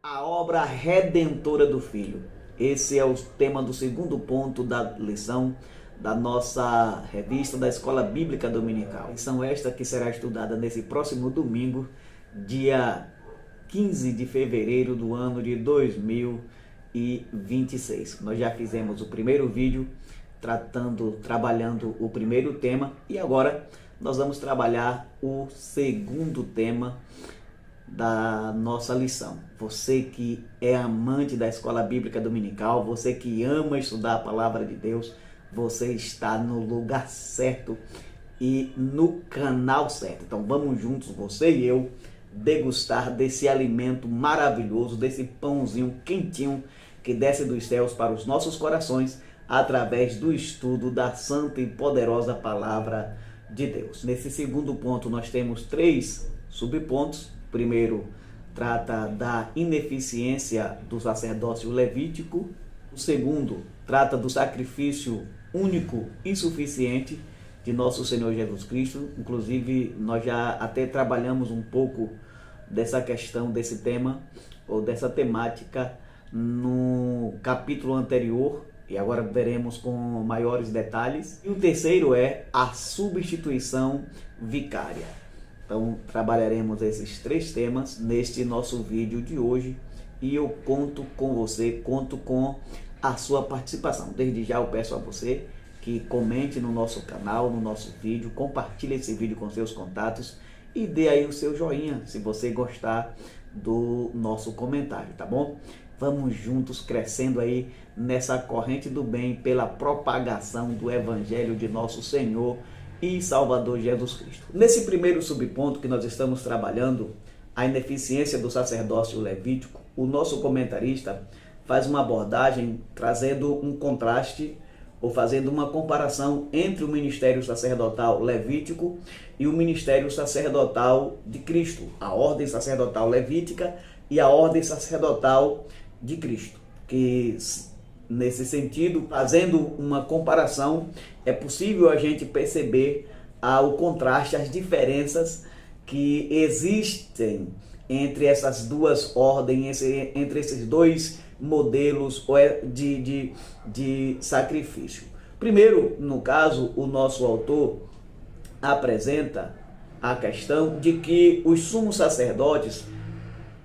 A obra redentora do Filho. Esse é o tema do segundo ponto da lição da nossa revista da Escola Bíblica Dominical. Lição esta que será estudada nesse próximo domingo, dia 15 de fevereiro do ano de 2026. Nós já fizemos o primeiro vídeo trabalhando o primeiro tema e agora nós vamos trabalhar o segundo tema da nossa lição. Você que é amante da Escola Bíblica Dominical, você que ama estudar a Palavra de Deus, você está no lugar certo e no canal certo. Então vamos juntos, você e eu, degustar desse alimento maravilhoso, desse pãozinho quentinho que desce dos céus para os nossos corações através do estudo da santa e poderosa Palavra de Deus. Nesse segundo ponto nós temos 3 subpontos. Primeiro, trata da ineficiência do sacerdócio levítico. O segundo, trata do sacrifício único e suficiente de nosso Senhor Jesus Cristo. Inclusive, nós já até trabalhamos um pouco dessa questão, desse tema, ou dessa temática, no capítulo anterior, e agora veremos com maiores detalhes. E o terceiro é a substituição vicária. Então, trabalharemos esses 3 temas neste nosso vídeo de hoje e eu conto com você, conto com a sua participação. Desde já eu peço a você que comente no nosso canal, no nosso vídeo, compartilhe esse vídeo com seus contatos e dê aí o seu joinha se você gostar do nosso comentário, tá bom? Vamos juntos crescendo aí nessa corrente do bem pela propagação do Evangelho de nosso Senhor e Salvador Jesus Cristo. Nesse primeiro subponto que nós estamos trabalhando, a ineficiência do sacerdócio levítico, o nosso comentarista faz uma abordagem trazendo um contraste ou fazendo uma comparação entre o ministério sacerdotal levítico e o ministério sacerdotal de Cristo, a ordem sacerdotal levítica e a ordem sacerdotal de Cristo, que nesse sentido, fazendo uma comparação, é possível a gente perceber o contraste, as diferenças que existem entre essas duas ordens, entre esses 2 modelos de sacrifício. Primeiro, no caso, o nosso autor apresenta a questão de que os sumos sacerdotes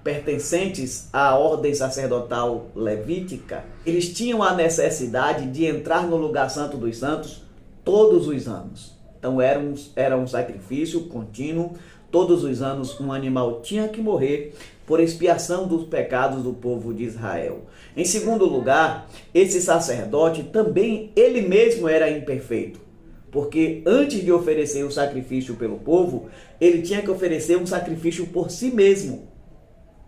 pertencentes à ordem sacerdotal levítica, eles tinham a necessidade de entrar no lugar santo dos santos todos os anos. Então era um sacrifício contínuo, todos os anos um animal tinha que morrer por expiação dos pecados do povo de Israel. Em segundo lugar, esse sacerdote também, ele mesmo era imperfeito, porque antes de oferecer o sacrifício pelo povo, ele tinha que oferecer um sacrifício por si mesmo.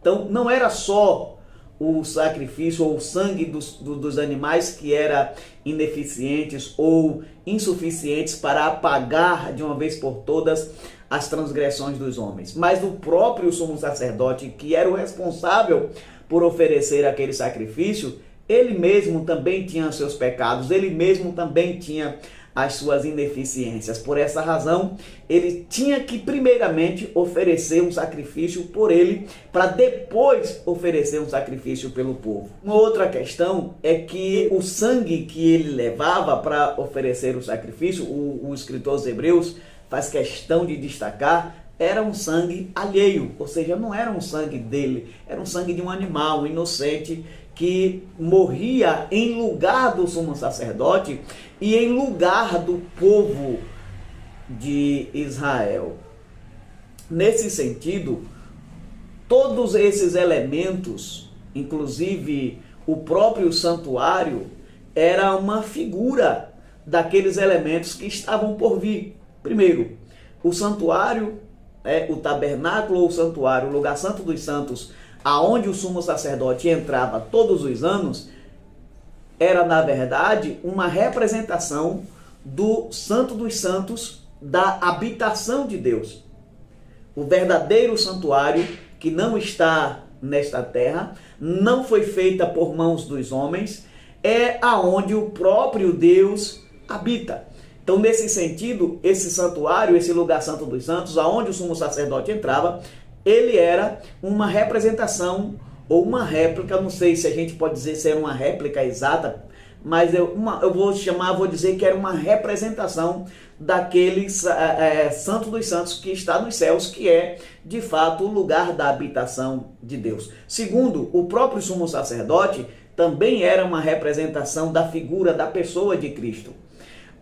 Então, não era só o sacrifício ou o sangue dos animais que era ineficientes ou insuficientes para apagar de uma vez por todas as transgressões dos homens, mas o próprio sumo sacerdote, que era o responsável por oferecer aquele sacrifício, ele mesmo também tinha seus pecados, ele mesmo também tinha as suas ineficiências. Por essa razão, ele tinha que primeiramente oferecer um sacrifício por ele, para depois oferecer um sacrifício pelo povo. Uma outra questão é que o sangue que ele levava para oferecer o sacrifício, o escritor aos Hebreus faz questão de destacar, era um sangue alheio, ou seja, não era um sangue dele, era um sangue de um animal, um inocente, que morria em lugar do sumo sacerdote e em lugar do povo de Israel. Nesse sentido, todos esses elementos, inclusive o próprio santuário, era uma figura daqueles elementos que estavam por vir. Primeiro, o santuário, o tabernáculo ou o santuário, o lugar santo dos santos, aonde o sumo sacerdote entrava todos os anos, era na verdade uma representação do Santo dos Santos, da habitação de Deus. O verdadeiro santuário, que não está nesta terra, não foi feita por mãos dos homens, é aonde o próprio Deus habita. Então, nesse sentido, esse santuário, esse lugar santo dos santos, aonde o sumo sacerdote entrava, ele era uma representação ou uma réplica, não sei se a gente pode dizer se era uma réplica exata, mas eu vou dizer que era uma representação daquele Santo dos Santos que está nos céus, que é de fato o lugar da habitação de Deus. Segundo, o próprio sumo sacerdote também era uma representação da figura da pessoa de Cristo.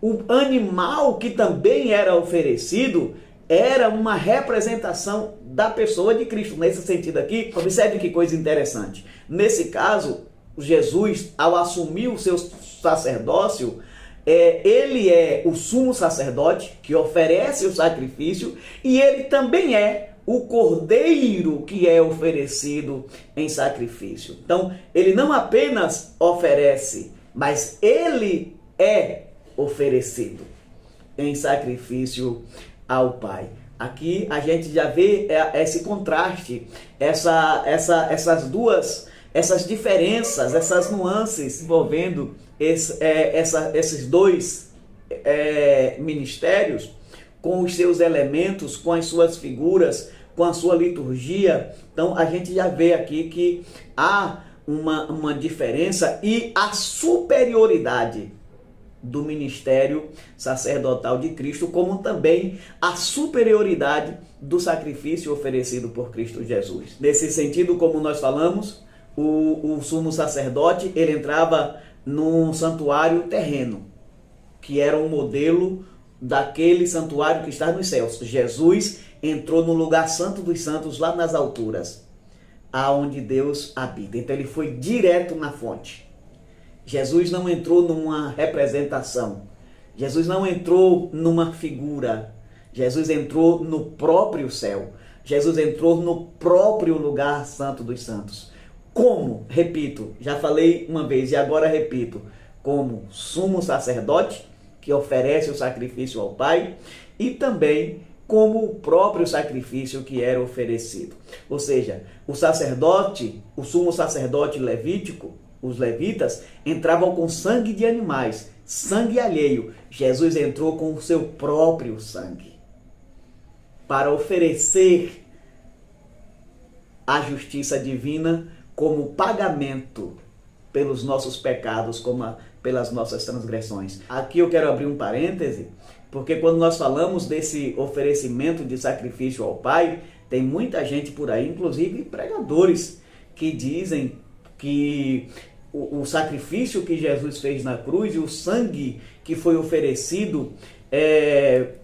O animal que também era oferecido era uma representação da pessoa de Cristo. Nesse sentido aqui, observe que coisa interessante. Nesse caso, Jesus, ao assumir o seu sacerdócio, ele é o sumo sacerdote que oferece o sacrifício, e ele também é o cordeiro que é oferecido em sacrifício. Então, ele não apenas oferece, mas ele é oferecido em sacrifício ao Pai. Aqui a gente já vê esse contraste, essas diferenças, essas nuances envolvendo esses dois ministérios, com os seus elementos, com as suas figuras, com a sua liturgia. Então a gente já vê aqui que há uma diferença e a superioridade do ministério sacerdotal de Cristo, como também a superioridade do sacrifício oferecido por Cristo Jesus. Nesse sentido, como nós falamos, o sumo sacerdote, ele entrava num santuário terreno, que era um modelo daquele santuário que está nos céus. Jesus entrou no lugar santo dos santos, lá nas alturas, aonde Deus habita. Então ele foi direto na fonte. Jesus não entrou numa representação. Jesus não entrou numa figura. Jesus entrou no próprio céu. Jesus entrou no próprio lugar santo dos santos. Como? Repito, já falei uma vez e agora repito. Como sumo sacerdote que oferece o sacrifício ao Pai, e também como o próprio sacrifício que era oferecido. Ou seja, o sacerdote, o sumo sacerdote levítico, os levitas entravam com sangue de animais, sangue alheio. Jesus entrou com o seu próprio sangue para oferecer a justiça divina como pagamento pelos nossos pecados, pelas nossas transgressões. Aqui eu quero abrir um parêntese, porque quando nós falamos desse oferecimento de sacrifício ao Pai, tem muita gente por aí, inclusive pregadores, que dizem que o sacrifício que Jesus fez na cruz e o sangue que foi oferecido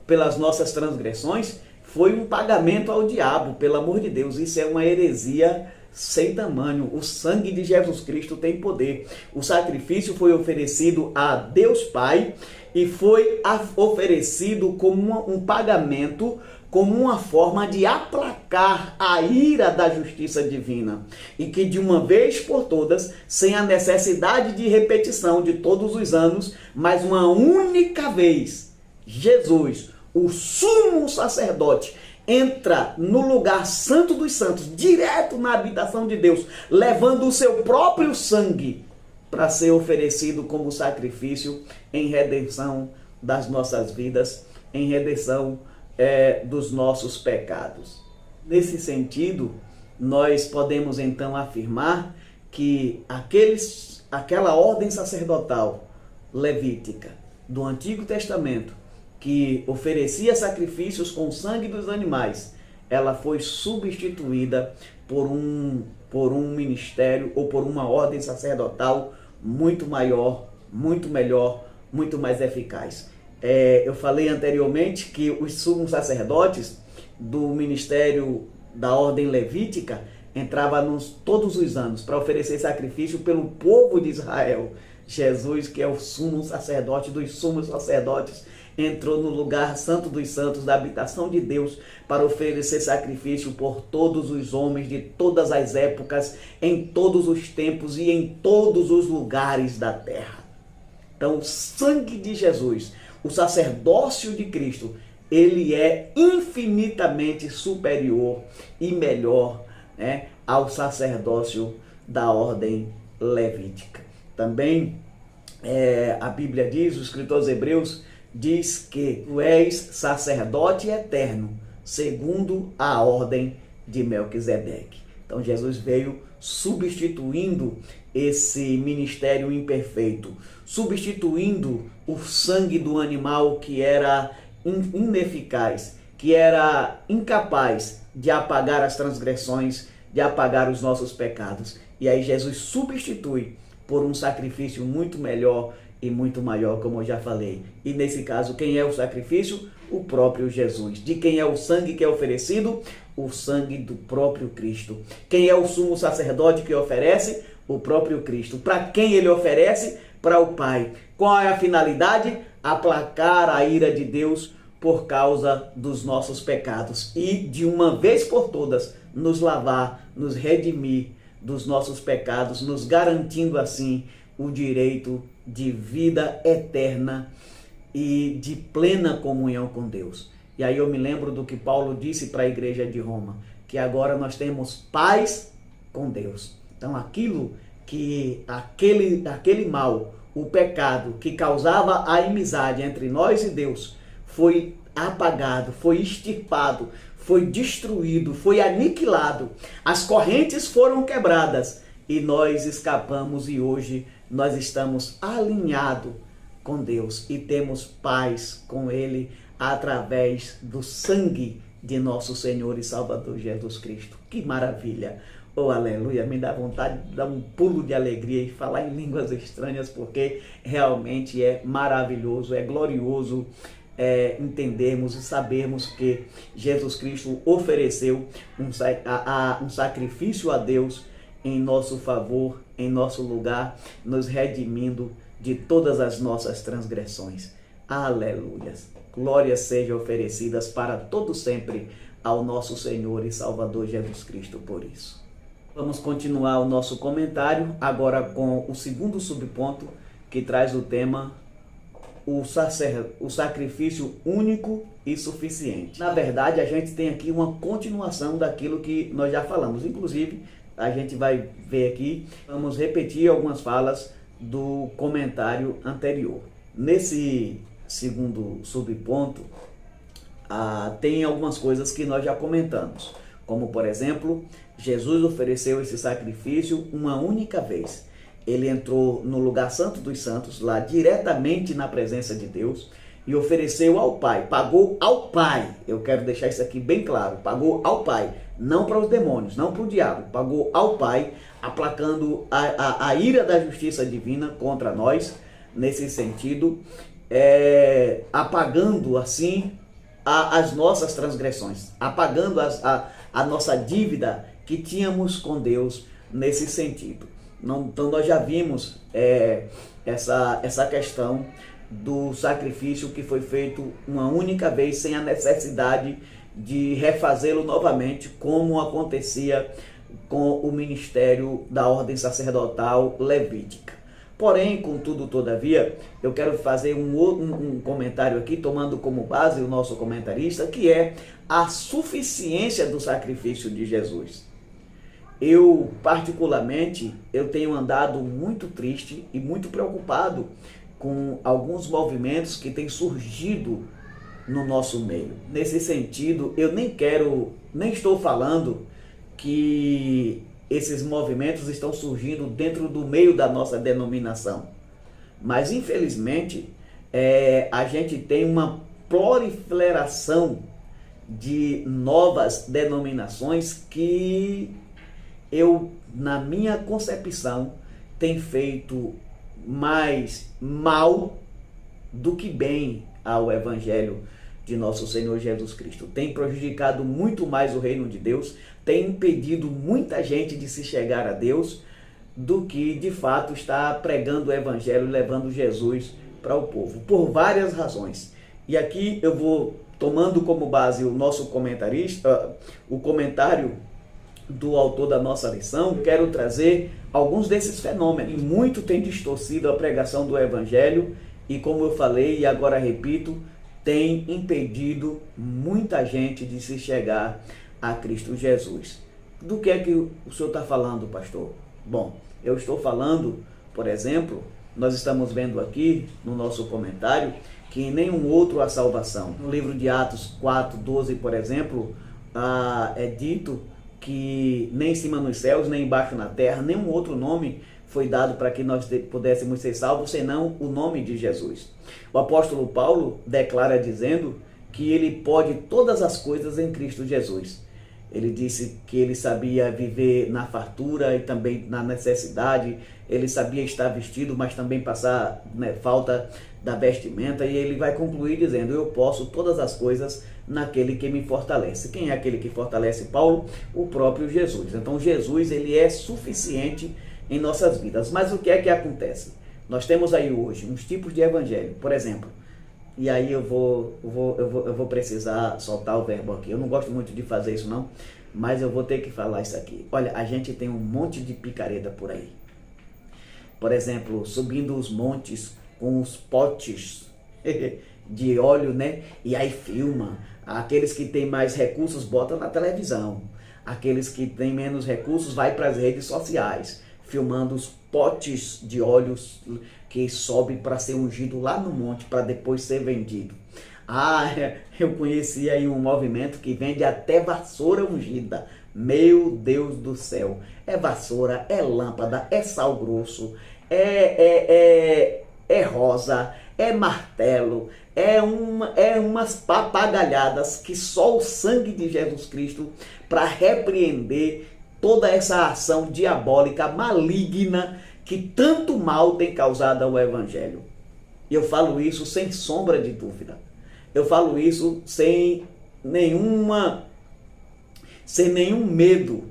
pelas nossas transgressões foi um pagamento ao diabo, pelo amor de Deus. Isso é uma heresia sem tamanho. O sangue de Jesus Cristo tem poder. O sacrifício foi oferecido a Deus Pai e foi oferecido como um pagamento, como uma forma de aplacar a ira da justiça divina, e que de uma vez por todas, sem a necessidade de repetição de todos os anos, mas uma única vez, Jesus, o sumo sacerdote, entra no lugar santo dos santos, direto na habitação de Deus, levando o seu próprio sangue para ser oferecido como sacrifício em redenção das nossas vidas, em redenção dos nossos pecados. Nesse sentido, nós podemos então afirmar que aquela ordem sacerdotal levítica do Antigo Testamento, que oferecia sacrifícios com o sangue dos animais, ela foi substituída por um ministério ou por uma ordem sacerdotal muito maior, muito melhor, muito mais eficaz. Eu falei anteriormente que os sumos sacerdotes do ministério da ordem levítica entravam todos os anos para oferecer sacrifício pelo povo de Israel. Jesus, que é o sumo sacerdote dos sumos sacerdotes, entrou no lugar santo dos santos, da habitação de Deus, para oferecer sacrifício por todos os homens de todas as épocas, em todos os tempos e em todos os lugares da terra. Então, o sangue de Jesus, o sacerdócio de Cristo, ele é infinitamente superior e melhor, né, ao sacerdócio da ordem levítica. Também a Bíblia diz, o escritor aos Hebreus diz que tu és sacerdote eterno, segundo a ordem de Melquisedeque. Então Jesus veio substituindo esse ministério imperfeito, substituindo o sangue do animal que era ineficaz, que era incapaz de apagar as transgressões, de apagar os nossos pecados. E aí Jesus substitui por um sacrifício muito melhor e muito maior, como eu já falei. E nesse caso, quem é o sacrifício? O próprio Jesus. De quem é o sangue que é oferecido? O sangue do próprio Cristo. Quem é o sumo sacerdote que oferece? O próprio Cristo. Para quem ele oferece? Para o Pai. Qual é a finalidade? Aplacar a ira de Deus por causa dos nossos pecados e de uma vez por todas nos lavar, nos redimir dos nossos pecados, nos garantindo assim o direito de vida eterna e de plena comunhão com Deus. E aí eu me lembro do que Paulo disse para a igreja de Roma, que agora nós temos paz com Deus. Então aquele mal, o pecado que causava a inimizade entre nós e Deus, foi apagado, foi extirpado, foi destruído, foi aniquilado. As correntes foram quebradas e nós escapamos e hoje nós estamos alinhados com Deus e temos paz com Ele através do sangue de nosso Senhor e Salvador Jesus Cristo. Que maravilha! Oh, aleluia! Me dá vontade de dar um pulo de alegria e falar em línguas estranhas, porque realmente é maravilhoso, é glorioso entendermos e sabermos que Jesus Cristo ofereceu um sacrifício a Deus em nosso favor, em nosso lugar, nos redimindo de todas as nossas transgressões. Aleluias! Glórias sejam oferecidas para todo sempre ao nosso Senhor e Salvador Jesus Cristo por isso. Vamos continuar o nosso comentário agora com o segundo subponto que traz o tema o sacrifício único e suficiente. Na verdade, a gente tem aqui uma continuação daquilo que nós já falamos. Inclusive, a gente vai ver aqui, vamos repetir algumas falas do comentário anterior. Nesse segundo subponto, tem algumas coisas que nós já comentamos, como por exemplo, Jesus ofereceu esse sacrifício uma única vez. Ele entrou no lugar santo dos santos, lá diretamente na presença de Deus, e ofereceu ao Pai, pagou ao Pai. Eu quero deixar isso aqui bem claro, pagou ao Pai, não para os demônios, não para o diabo, pagou ao Pai, aplacando a ira da justiça divina contra nós, nesse sentido, apagando assim as nossas transgressões, apagando a nossa dívida que tínhamos com Deus nesse sentido. Então nós já vimos essa questão do sacrifício que foi feito uma única vez, sem a necessidade de refazê-lo novamente, como acontecia com o ministério da ordem sacerdotal levítica. Porém, contudo, todavia, eu quero fazer um comentário aqui, tomando como base o nosso comentarista, que é a suficiência do sacrifício de Jesus. Eu, particularmente, tenho andado muito triste e muito preocupado com alguns movimentos que têm surgido no nosso meio. Nesse sentido, eu nem estou falando que esses movimentos estão surgindo dentro do meio da nossa denominação. Mas, infelizmente, a gente tem uma proliferação de novas denominações que na minha concepção, tem feito mais mal do que bem ao Evangelho de nosso Senhor Jesus Cristo. Tem prejudicado muito mais o reino de Deus, tem impedido muita gente de se chegar a Deus, do que de fato está pregando o Evangelho, levando Jesus para o povo, por várias razões. E aqui eu vou tomando como base o nosso comentarista, o comentário do autor da nossa lição, quero trazer alguns desses fenômenos. E muito tem distorcido a pregação do Evangelho e, como eu falei e agora repito, tem impedido muita gente de se chegar a Cristo Jesus. Do que é que o senhor está falando, pastor? Bom, eu estou falando, por exemplo, nós estamos vendo aqui no nosso comentário que em nenhum outro há salvação. No livro de Atos 4:12, por exemplo, é dito que nem em cima nos céus, nem embaixo na terra, nenhum outro nome foi dado para que nós pudéssemos ser salvos, senão o nome de Jesus. O apóstolo Paulo declara dizendo que ele pode todas as coisas em Cristo Jesus. Ele disse que ele sabia viver na fartura e também na necessidade, ele sabia estar vestido, mas também passar falta da vestimenta, e ele vai concluir dizendo: eu posso todas as coisas naquele que me fortalece. Quem é aquele que fortalece Paulo? O próprio Jesus. Então Jesus, ele é suficiente em nossas vidas. Mas o que é que acontece? Nós temos aí hoje uns tipos de evangelho, por exemplo, e aí eu vou precisar soltar o verbo aqui. Eu não gosto muito de fazer isso não, mas eu vou ter que falar isso aqui. Olha, a gente tem um monte de picareta por aí. Por exemplo, subindo os montes com os potes de óleo, né? E aí filma. Aqueles que têm mais recursos botam na televisão. Aqueles que têm menos recursos vai para as redes sociais, filmando os potes de óleos que sobe para ser ungido lá no monte, para depois ser vendido. Eu conheci aí um movimento que vende até vassoura ungida. Meu Deus do céu. É vassoura, é lâmpada, é sal grosso, é rosa, é martelo, é umas papagalhadas que só o sangue de Jesus Cristo para repreender toda essa ação diabólica, maligna, que tanto mal tem causado ao Evangelho. E eu falo isso sem sombra de dúvida. Eu falo isso sem nenhum medo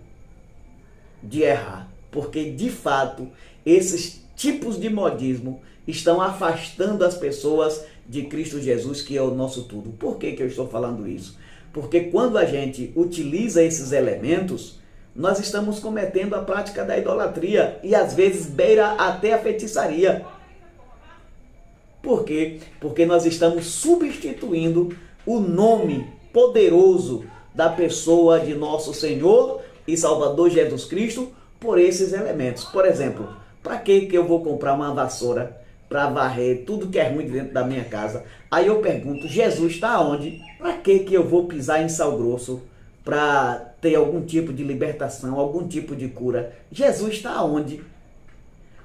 de errar. Porque, de fato, esses tipos de modismo estão afastando as pessoas de Cristo Jesus, que é o nosso tudo. Por que eu estou falando isso? Porque quando a gente utiliza esses elementos, nós estamos cometendo a prática da idolatria e às vezes beira até a feitiçaria. Por quê? Porque nós estamos substituindo o nome poderoso da pessoa de nosso Senhor e Salvador Jesus Cristo por esses elementos. Por exemplo, para que eu vou comprar uma vassoura para varrer tudo que é ruim dentro da minha casa? Aí eu pergunto: Jesus está onde? Para que eu vou pisar em sal grosso para ter algum tipo de libertação, algum tipo de cura? Jesus está onde?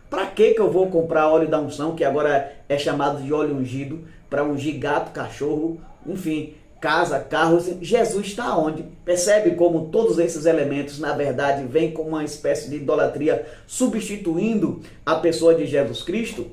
Para que eu vou comprar óleo da unção, que agora é chamado de óleo ungido, para ungir gato, cachorro, enfim, casa, carros? Jesus está onde? Percebe como todos esses elementos, na verdade, vêm como uma espécie de idolatria, substituindo a pessoa de Jesus Cristo?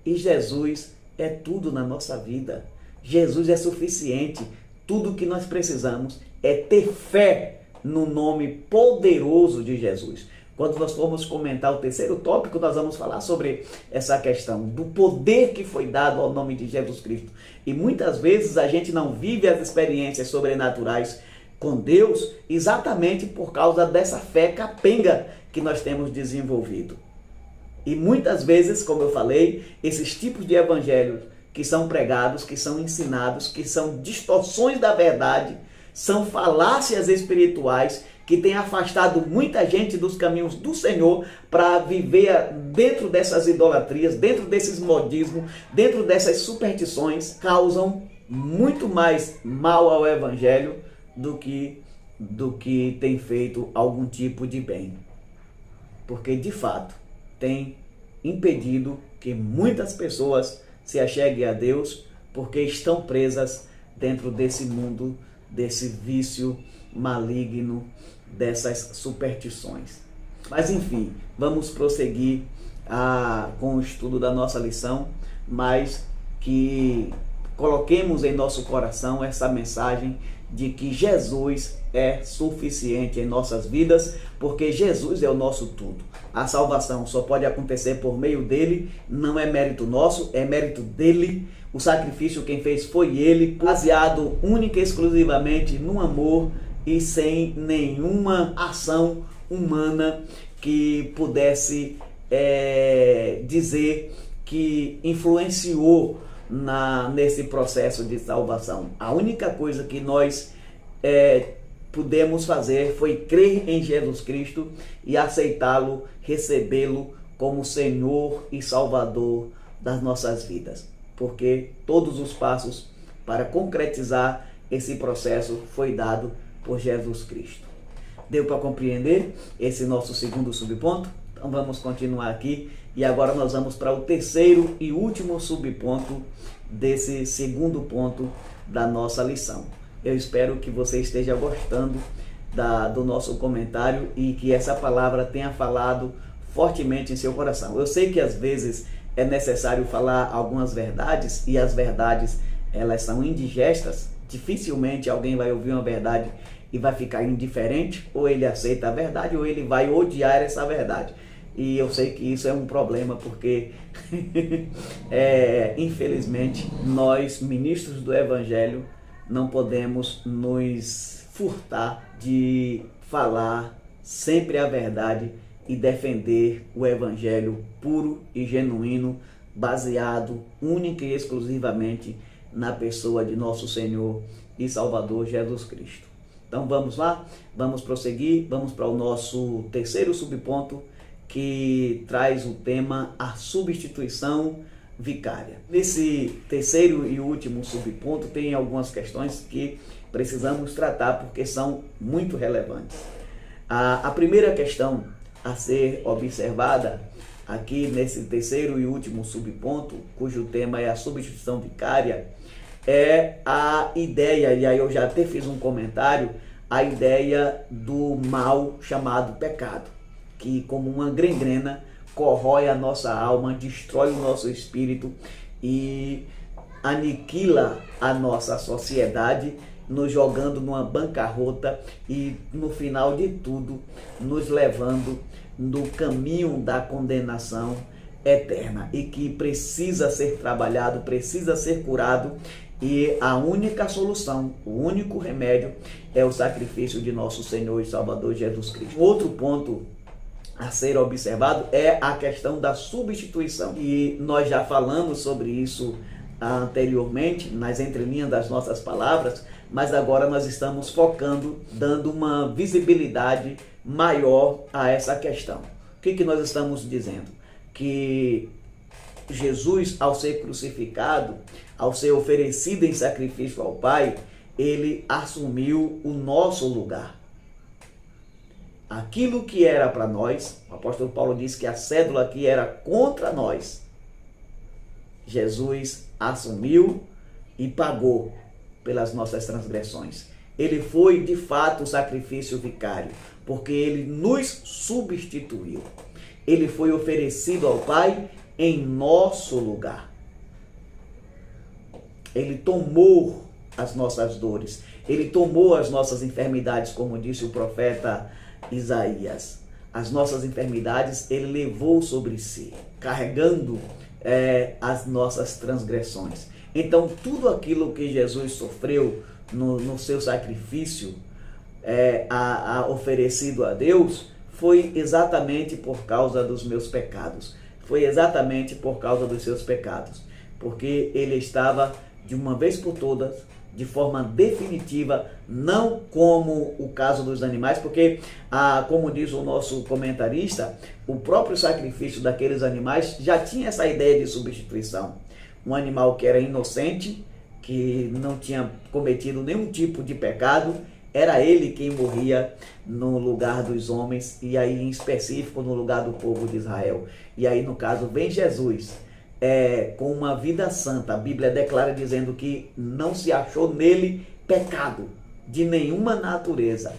E Jesus é tudo na nossa vida. Jesus é suficiente. Tudo que nós precisamos é ter fé no nome poderoso de Jesus. Quando nós formos comentar o terceiro tópico, nós vamos falar sobre essa questão do poder que foi dado ao nome de Jesus Cristo. E muitas vezes a gente não vive as experiências sobrenaturais com Deus exatamente por causa dessa fé capenga que nós temos desenvolvido. E muitas vezes, como eu falei, esses tipos de evangelhos que são pregados, que são ensinados, que são distorções da verdade, são falácias espirituais que têm afastado muita gente dos caminhos do Senhor para viver dentro dessas idolatrias, dentro desses modismos, dentro dessas superstições, causam muito mais mal ao Evangelho do que tem feito algum tipo de bem. Porque, de fato, tem impedido que muitas pessoas se acheguem a Deus, porque estão presas dentro desse mundo, desse vício maligno, dessas superstições. Mas enfim, vamos prosseguir com o estudo da nossa lição, mas que coloquemos em nosso coração essa mensagem de que Jesus é suficiente em nossas vidas, porque Jesus é o nosso tudo. A salvação só pode acontecer por meio dele, não é mérito nosso, é mérito dele. O sacrifício quem fez foi ele, baseado única e exclusivamente no amor e sem nenhuma ação humana que pudesse dizer que influenciou nesse processo de salvação. A única coisa que nós pudemos fazer foi crer em Jesus Cristo e aceitá-lo, recebê-lo como Senhor e Salvador das nossas vidas. Porque todos os passos para concretizar esse processo foi dado por Jesus Cristo. Deu para compreender esse nosso segundo subponto? Então vamos continuar aqui e agora nós vamos para o terceiro e último subponto desse segundo ponto da nossa lição. Eu espero que você esteja gostando do nosso comentário e que essa palavra tenha falado fortemente em seu coração. Eu sei que às vezes é necessário falar algumas verdades e as verdades elas são indigestas. Dificilmente alguém vai ouvir uma verdade e vai ficar indiferente, ou ele aceita a verdade ou ele vai odiar essa verdade. E eu sei que isso é um problema porque infelizmente nós, ministros do Evangelho, não podemos nos furtar de falar sempre a verdade e defender o Evangelho puro e genuíno, baseado única e exclusivamente na pessoa de nosso Senhor e Salvador Jesus Cristo. Então vamos lá, vamos prosseguir, vamos para o nosso terceiro subponto, que traz o tema a substituição vicária. Nesse terceiro e último subponto tem algumas questões que precisamos tratar porque são muito relevantes. A primeira questão a ser observada aqui nesse terceiro e último subponto, cujo tema é a substituição vicária, é a ideia, e aí eu já até fiz um comentário, a ideia do mal chamado pecado, que como uma gangrena corrói a nossa alma, destrói o nosso espírito e aniquila a nossa sociedade, nos jogando numa bancarrota e no final de tudo nos levando no caminho da condenação eterna, e que precisa ser trabalhado, precisa ser curado, e a única solução, o único remédio é o sacrifício de nosso Senhor e Salvador Jesus Cristo. Outro ponto a ser observado é a questão da substituição, e nós já falamos sobre isso anteriormente, nas entrelinhas das nossas palavras, mas agora nós estamos focando, dando uma visibilidade maior a essa questão. O que nós estamos dizendo? Que Jesus, ao ser crucificado, ao ser oferecido em sacrifício ao Pai, ele assumiu o nosso lugar. Aquilo que era para nós, o apóstolo Paulo diz que a cédula aqui era contra nós, Jesus assumiu e pagou pelas nossas transgressões. Ele foi de fato o sacrifício vicário, porque ele nos substituiu. Ele foi oferecido ao Pai em nosso lugar. Ele tomou as nossas dores, ele tomou as nossas enfermidades, como disse o profeta Isaías. As nossas enfermidades ele levou sobre si, carregando as nossas transgressões. Então tudo aquilo que Jesus sofreu no seu sacrifício oferecido a Deus, foi exatamente por causa dos meus pecados, foi exatamente por causa dos seus pecados, porque ele estava de uma vez por todas, de forma definitiva, não como o caso dos animais, porque, como diz o nosso comentarista, o próprio sacrifício daqueles animais já tinha essa ideia de substituição. Um animal que era inocente, que não tinha cometido nenhum tipo de pecado, era ele quem morria no lugar dos homens, e aí em específico no lugar do povo de Israel. E aí no caso vem Jesus, com uma vida santa. A Bíblia declara dizendo que não se achou nele pecado de nenhuma natureza,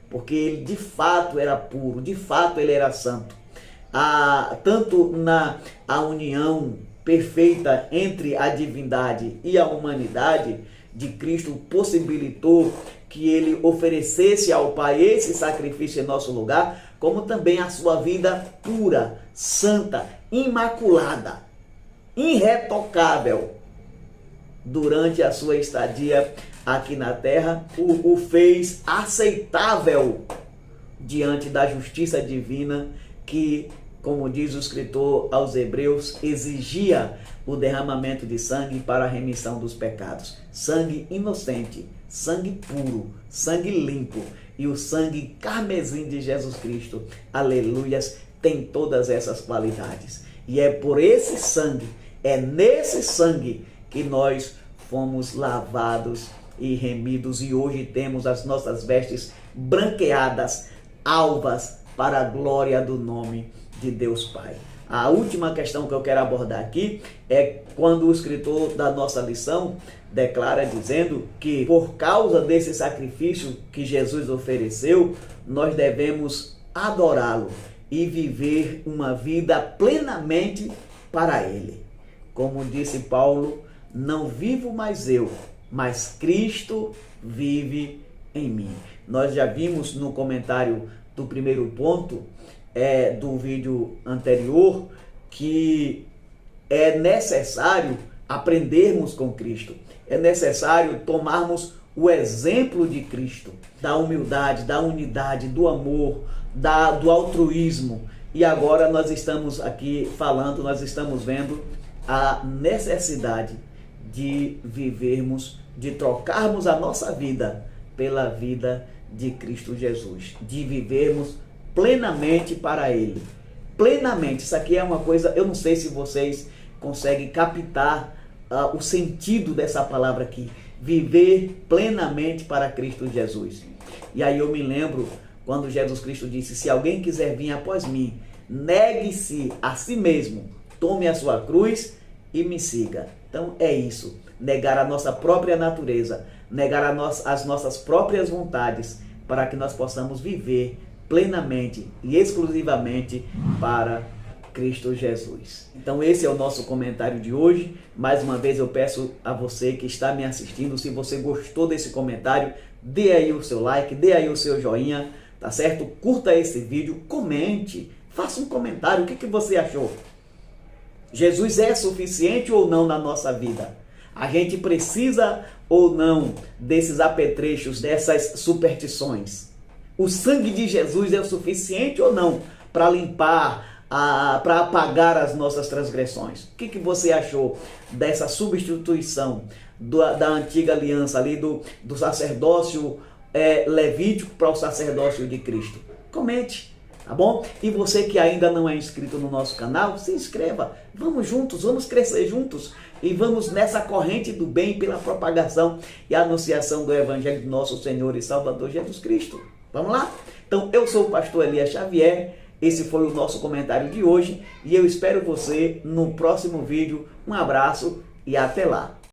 porque ele de fato era puro, de fato ele era santo. Tanto a união perfeita entre a divindade e a humanidade de Cristo possibilitou que ele oferecesse ao Pai esse sacrifício em nosso lugar, como também a sua vida pura, santa, imaculada, irretocável durante a sua estadia aqui na terra, o fez aceitável diante da justiça divina que, como diz o escritor aos Hebreus, exigia o derramamento de sangue para a remissão dos pecados. Sangue inocente, sangue puro, sangue limpo, e o sangue carmesim de Jesus Cristo, aleluias, tem todas essas qualidades. E é por esse sangue, é nesse sangue que nós fomos lavados e remidos, e hoje temos as nossas vestes branqueadas, alvas para a glória do nome de Deus Pai. A última questão que eu quero abordar aqui é quando o escritor da nossa lição declara dizendo que por causa desse sacrifício que Jesus ofereceu, nós devemos adorá-lo e viver uma vida plenamente para Ele. Como disse Paulo, não vivo mais eu, mas Cristo vive em mim. Nós já vimos no comentário do primeiro ponto do vídeo anterior que é necessário aprendermos com Cristo. É necessário tomarmos o exemplo de Cristo, da humildade, da unidade, do amor, do altruísmo. E agora nós estamos aqui falando, nós estamos vendo a necessidade de vivermos, de trocarmos a nossa vida pela vida de Cristo Jesus, de vivermos plenamente para Ele. Plenamente, isso aqui é uma coisa, eu não sei se vocês conseguem captar o sentido dessa palavra aqui, viver plenamente para Cristo Jesus. E aí eu me lembro quando Jesus Cristo disse, se alguém quiser vir após mim, negue-se a si mesmo, tome a sua cruz e me siga. Então é isso, negar a nossa própria natureza, negar as nossas próprias vontades, para que nós possamos viver plenamente e exclusivamente para Cristo Jesus. Então esse é o nosso comentário de hoje. Mais uma vez eu peço a você que está me assistindo, se você gostou desse comentário, dê aí o seu like, dê aí o seu joinha, tá certo? Curta esse vídeo, comente, faça um comentário, o que você achou? Jesus é suficiente ou não na nossa vida? A gente precisa ou não desses apetrechos, dessas superstições? O sangue de Jesus é o suficiente ou não para limpar, para apagar as nossas transgressões? O que você achou dessa substituição da antiga aliança ali, do sacerdócio levítico para o sacerdócio de Cristo? Comente, tá bom? E você que ainda não é inscrito no nosso canal, se inscreva. Vamos juntos, vamos crescer juntos e vamos nessa corrente do bem pela propagação e anunciação do Evangelho do nosso Senhor e Salvador Jesus Cristo. Vamos lá? Então, eu sou o pastor Elias Xavier, esse foi o nosso comentário de hoje e eu espero você no próximo vídeo. Um abraço e até lá!